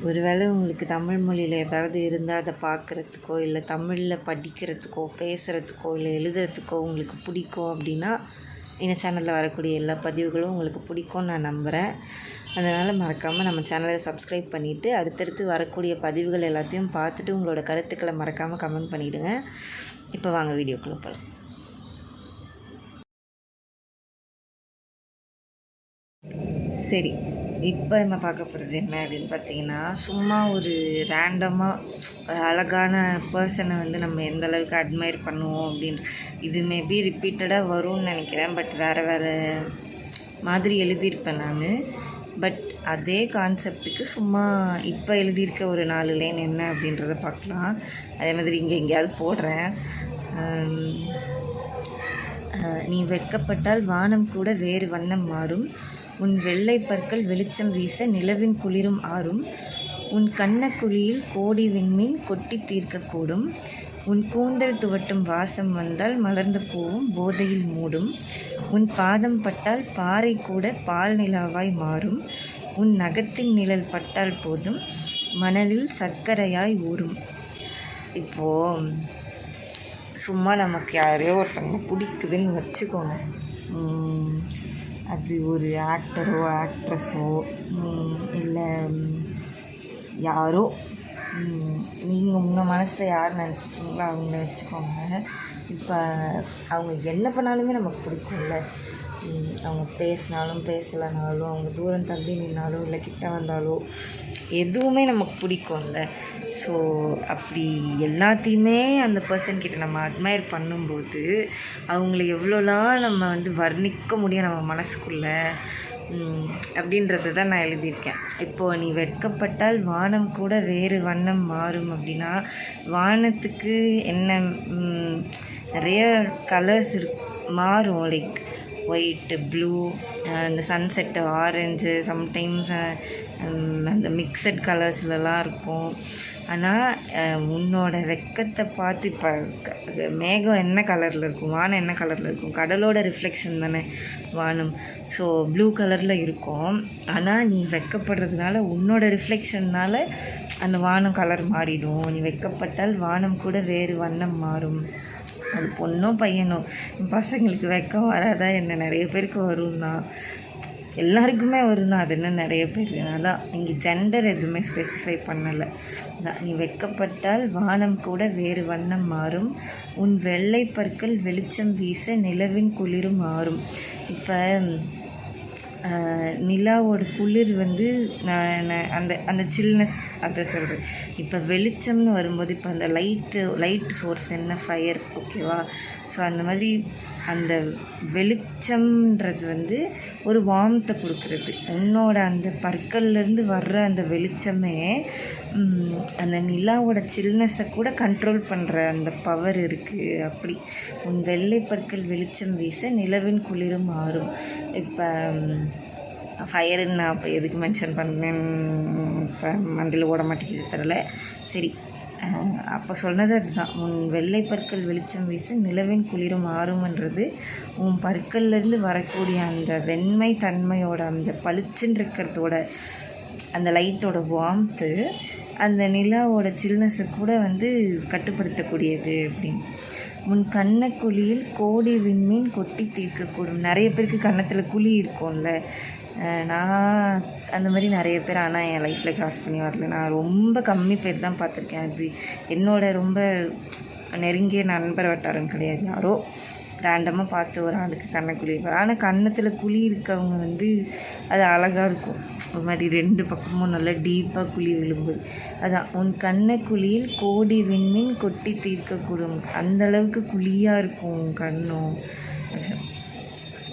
ஒருவேளை உங்களுக்கு தமிழ் மொழியில் ஏதாவது இருந்தால் அதை பார்க்குறதுக்கோ இல்லை தமிழில் படிக்கிறதுக்கோ பேசுகிறதுக்கோ இல்லை எழுதுறதுக்கோ உங்களுக்கு பிடிக்கும் அப்படின்னா இந்த சேனலில் வரக்கூடிய எல்லா பதிவுகளும் உங்களுக்கு பிடிக்கும்னு நான் நம்புகிறேன். அதனால் மறக்காமல் நம்ம சேனலை சப்ஸ்கிரைப் பண்ணிவிட்டு அடுத்தடுத்து வரக்கூடிய பதிவுகள் எல்லாத்தையும் பார்த்துட்டு உங்களோட கருத்துக்களை மறக்காமல் கமெண்ட் பண்ணிவிடுங்க. இப்போ வாங்க வீடியோக்குள்ளே போகலாம். சரி, இப்போ நம்ம பார்க்க போகிறது என்ன அப்படின்னு பார்த்தீங்கன்னா, சும்மா ஒரு ரேண்டமாக ஒரு அழகான பர்சனை வந்து நம்ம எந்த அளவுக்கு அட்மையர் பண்ணுவோம் அப்படின்னு. இது மேபி ரிப்பீட்டடாக வரும்னு நினைக்கிறேன். பட் வேறு மாதிரி எழுதியிருப்பேன் நான். பட் அதே கான்செப்டுக்கு சும்மா இப்போ எழுதியிருக்க ஒரு 4 லைன் என்ன அப்படின்றத பார்க்கலாம். அதே மாதிரி இங்கே எங்கேயாவது போடுறேன். நீ வெட்கப்பட்டால் வானம் கூட வேறு வண்ணம் மாறும். உன் வெள்ளை பற்கள் வெளிச்சம் வீச நிலவின் குளிரும் ஆறும். உன் கன்னக்குழியில் கோடி விண்மீன் கொட்டி தீர்க்கக்கூடும். உன் கூந்தல் துவட்டும் வாசம் வந்தால் மலர்ந்த பூவும் போதையில் மூடும். உன் பாதம் பட்டால் பாறை கூட பால் நிலாவாய் மாறும். உன் நகத்தின் நிழல் பட்டால் போதும் மணலில் சர்க்கரையாய் ஊறும். இப்போது சும்மா நமக்கு யாரையோ ஒருத்தவங்க பிடிக்குதுன்னு வச்சுக்கோங்க. அது ஒரு ஆக்டரோ ஆக்ட்ரஸோ இல்லை யாரோ, நீங்கள் உங்கள் மனசில் யார் நினச்சிருக்கீங்களோ அவங்கள வச்சுக்கோங்க. இப்போ அவங்க என்ன பண்ணாலுமே நமக்கு பிடிக்கும்ல. அவங்க பேசினாலும் பேசலைனாலும், அவங்க தூரம் தள்ளி நின்னாலும் இல்லை கிட்ட வந்தாலோ எதுவுமே நமக்கு பிடிக்கும்ல. ஸோ அப்படி எல்லாத்தையுமே அந்த பர்சன்கிட்ட நம்ம அட்மையர் பண்ணும்போது அவங்கள எவ்வளோலாம் நம்ம வந்து வர்ணிக்க முடியும் நம்ம மனசுக்குள்ளே அப்படின்றது தான் நான் எழுதியிருக்கேன். இப்போது நீ வெட்கப்பட்டால் வானம் கூட வேறு வண்ணம் மாறும் அப்படின்னா, வானத்துக்கு என்ன நிறைய கலர்ஸ் மாறும். லைக் ஒயிட்டு, ப்ளூ, அந்த சன்செட்டு ஆரஞ்சு, சம்டைம்ஸ் அந்த மிக்சட் கலர்ஸ்லலாம் இருக்கும். ஆனால் உன்னோட வெக்கத்தை பார்த்து இப்போ மேகம் என்ன கலரில் இருக்கும், வானம் என்ன கலரில் இருக்கும், கடலோட ரிஃப்ளெக்ஷன் தானே வானம். ஸோ ப்ளூ கலரில் இருக்கும். ஆனால் நீ வெக்கப்படுறதுனால உன்னோட ரிஃப்ளெக்ஷன்னால் அந்த வானம் கலர் மாறிடும். நீ வெக்கப்பட்டால் வானம் கூட வேறு வண்ணம் மாறும். அது பொண்ணோ பையனோ, பசங்களுக்கு வெக்கம் வராதா என்ன? நிறைய பேருக்கு வரும் தான், எல்லாருக்குமே வரும் தான். அது என்ன நிறைய பேர். அதான் இங்கே ஜெண்டர் எதுவுமே ஸ்பெசிஃபை பண்ணலை. அதான் நீ வெட்கப்பட்டால் வானம் கூட வேறு வண்ணம் மாறும். உன் வெள்ளை பற்கள் வெளிச்சம் வீச நிலவின் குளிரும் மாறும். இப்போ நிலாவோட குளிர் வந்து நான் அந்த சில்னஸ் அதை சொல்கிறேன். இப்போ வெளிச்சம்னு வரும்போது இப்போ அந்த லைட் சோர்ஸ் என்ன, ஃபயர், ஓகேவா? ஸோ அந்த மாதிரி அந்த வெளிச்சம்ன்றது வந்து ஒரு வார்ம்த்தை கொடுக்குறது. உன்னோட அந்த பற்கள்லேருந்து வர்ற அந்த வெளிச்சமே அந்த நிலாவோட சில்னஸை கூட கண்ட்ரோல் பண்ணுற அந்த பவர் இருக்குது. அப்படி உன் வெள்ளை பற்கள் வெளிச்சம் வீச நிலவின் குளிரும் மாறும். இப்போ ஃபயருன்னு நான் இப்போ எதுக்கு மென்ஷன் பண்ணேன்னு இப்போ மண்டியில் ஓட மாட்டேங்குது தெரியல. சரி, அப்போ சொன்னது அதுதான். உன் வெள்ளை பற்கள் வெளிச்சம் வீச நிலவின் குளிரும் ஆறும்ன்றது உன் பற்கள்லேருந்து வரக்கூடிய அந்த வெண்மை தன்மையோட அந்த பளிச்சுன்னு இருக்கிறதோட அந்த லைட்டோட வார்ம்த்து அந்த நிலாவோட சில்னஸை கூட வந்து கட்டுப்படுத்தக்கூடியது அப்படின்னு. உன் கன்னக்குழியில் கோடி விண்மீன் கொட்டி தீர்க்கக்கூடும். நிறைய பேருக்கு கன்னத்தில் குழி இருக்கும்ல. நான் அந்த மாதிரி நிறைய பேர் ஆனால் என் லைஃப்பில் க்ராஸ் பண்ணி வரல. நான் ரொம்ப கம்மி பேர் தான் பார்த்துருக்கேன். அது என்னோட ரொம்ப நெருங்கிய நண்பர் வட்டாரம் கிடையாது. யாரோ ரேண்டமாக பார்த்து ஒரு ஆளுக்கு கன்னக்குழி இருப்பார். ஆனால் கன்னத்தில் குழி இருக்கவங்க வந்து அது அழகாக இருக்கும். ஒரு மாதிரி 2 பக்கமும் நல்லா டீப்பாக குழி விழும்போது. அதான் உன் கன்னக்குழியில் கோடி விண்மீன் கொட்டி தீர்க்கக்கூடும். அந்தளவுக்கு குழியாக இருக்கும் கண்ணும்.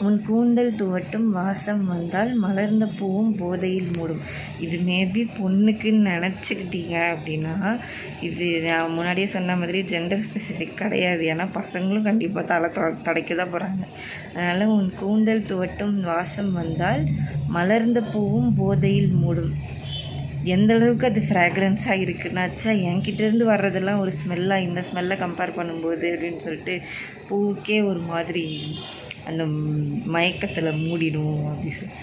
உன் கூந்தல் துவட்டும் வாசம் வந்தால் மலர்ந்த பூவும் போதையில் மூடும். இது மேபி பொண்ணுக்குன்னு நினச்சிக்கிட்டீங்க அப்படின்னா, இது நான் முன்னாடியே சொன்ன மாதிரி ஜெண்டர் ஸ்பெசிஃபிக் கிடையாது. ஏன்னா பசங்களும் கண்டிப்பாக தலை தடைக்க தான் போகிறாங்க. அதனால் உன் கூந்தல் துவட்டும் வாசம் வந்தால் மலர்ந்த பூவும் போதையில் மூடும். எந்த அளவுக்கு அது ஃப்ராக்ரன்ஸாக இருக்குன்னாச்சா, என்கிட்டேருந்து வர்றதெல்லாம் ஒரு ஸ்மெல்லாக இந்த ஸ்மெல்லை கம்பேர் பண்ணும்போது அப்படின்னு சொல்லிட்டு பூவுக்கே ஒரு மாதிரி அந்த மயக்கத்தில் மூடிடும் அப்படி சொல்லி.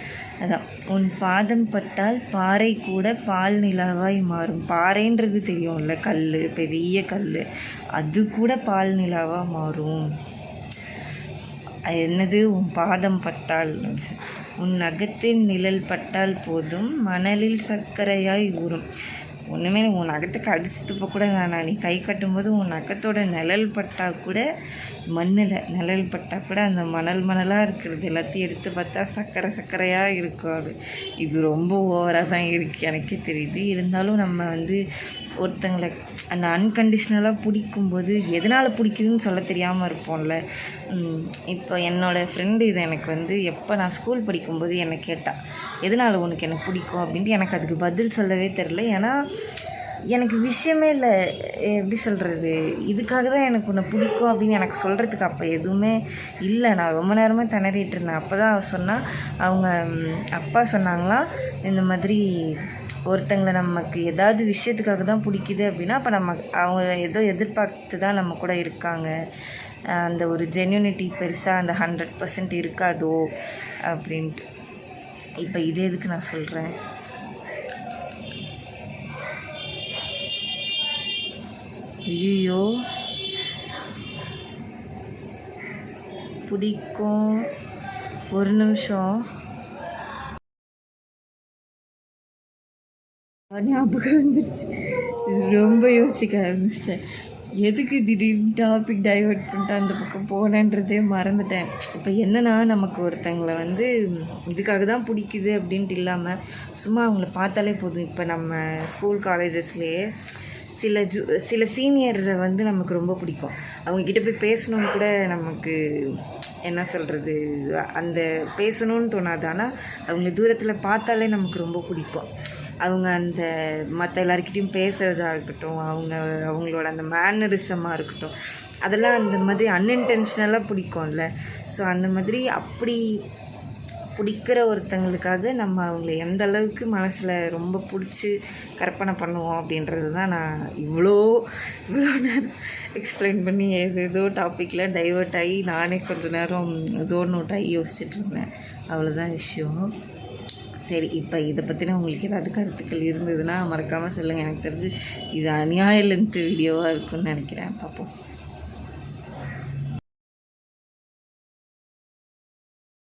அதான், உன் பாதம் பட்டால் பாறை கூட பால் நிலாவாய் மாறும். பாறைன்றது தெரியும்ல, கல், பெரிய கல், அது கூட பால் நிலாவாக மாறும். என்னது, உன் பாதம் பட்டால், உன் நகத்தின் நிழல் பட்டால் போதும் மணலில் சர்க்கரையாய் ஊறும். ஒன்றுமே உன் நகத்துக்கு அடிச்சுட்டு கூட வேணாம், நீ கை கட்டும்போது உன் நகத்தோட நிழல் பட்டால் கூட, மண்ணில் நிழல் பட்டால் கூட அந்த மணலாக இருக்கிறது எல்லாத்தையும் எடுத்து பார்த்தா சர்க்கரையாக இருக்கும். அது இது ரொம்ப ஓவராக தான் இருக்குது, எனக்கே தெரியுது. இருந்தாலும் நம்ம ஒருத்தங்களை அந்த அன்கண்டிஷ்னலாக பிடிக்கும்போது எதனால் பிடிக்குதுன்னு சொல்ல தெரியாமல் இருப்போம்ல. இப்போ என்னோடய ஃப்ரெண்டு இதை எனக்கு எப்போ நான் ஸ்கூல் படிக்கும்போது என்னை கேட்டாள், எதனால் உனக்கு எனக்கு பிடிக்கும் அப்படின்ட்டு. எனக்கு அதுக்கு பதில் சொல்லவே தெரில. ஏன்னா எனக்கு விஷயமே இல்லை, எப்படி சொல்கிறது, இதுக்காக தான் எனக்கு உன்னை பிடிக்கும் அப்படின்னு எனக்கு சொல்கிறதுக்கு அப்போ எதுவுமே இல்லை. நான் ரொம்ப நேரமாக திணறிட்டு இருந்தேன். அப்போ தான் அவள் சொன்னால், அவங்க அப்பா சொன்னாங்களாம், இந்த மாதிரி ஒருத்தங்களை நமக்கு ஏதாவது விஷயத்துக்காக தான் பிடிக்குது அப்படின்னா அப்போ அவங்க ஏதோ எதிர்பார்த்து தான் நம்ம கூட இருக்காங்க, அந்த ஒரு ஜென்யூனிட்டி பெருசாக அந்த 100% இருக்காதோ அப்படின்ட்டு. இப்போ இதே எதுக்கு நான் சொல்கிறேன், ஐயோ பிடிக்கும், ஒரு நிமிஷம் ஞாபகம் வந்துருச்சு. ரொம்ப யோசிக்க ஆரம்பிச்சிட்டேன், எதுக்கு திடீர்னு டாபிக் டைவர்ட் பண்ணிட்டு அந்த பக்கம் போனேன்றதே மறந்துட்டேன். இப்போ என்னென்னா, நமக்கு ஒருத்தங்களை இதுக்காக தான் பிடிக்குது அப்படின்ட்டு இல்லாமல் சும்மா அவங்கள பார்த்தாலே போதும். இப்போ நம்ம ஸ்கூல் காலேஜஸ்லேயே சில சீனியரை நமக்கு ரொம்ப பிடிக்கும். அவங்கக்கிட்ட போய் பேசணுன்னு கூட நமக்கு என்ன சொல்கிறது, அந்த பேசணுன்னு தோணாது. ஆனால் அவங்க தூரத்தில் பார்த்தாலே நமக்கு ரொம்ப பிடிக்கும். அவங்க அந்த மற்ற எல்லாருக்கிட்டையும் பேசுகிறதா இருக்கட்டும், அவங்களோட அந்த மேனரிசமாக இருக்கட்டும், அதெல்லாம் அந்த மாதிரி அன்இன்டென்ஷனலாக பிடிக்கும்ல. ஸோ அந்த மாதிரி அப்படி பிடிக்கிற ஒருத்தங்களுக்காக நம்ம அவங்கள எந்த அளவுக்கு மனசில் ரொம்ப பிடிச்சி கற்பனை பண்ணுவோம் அப்படின்றது தான் நான் இவ்வளோ நேரம் எக்ஸ்பிளைன் பண்ணி ஏதோ டாப்பிக்கில் டைவர்ட் ஆகி நானே கொஞ்சம் நேரம் ஜோன் அவுட் ஆகி யோசிச்சுட்டு இருந்தேன். அவ்வளோதான் விஷயம். சரி, இப்போ இதை பற்றின உங்களுக்கு ஏதாவது கருத்துக்கள் இருந்ததுன்னா மறக்காமல் சொல்லுங்கள். எனக்கு தெரிஞ்சு இது அநியாய லென்த்து வீடியோவாக இருக்குன்னு நினைக்கிறேன். பார்ப்போம்.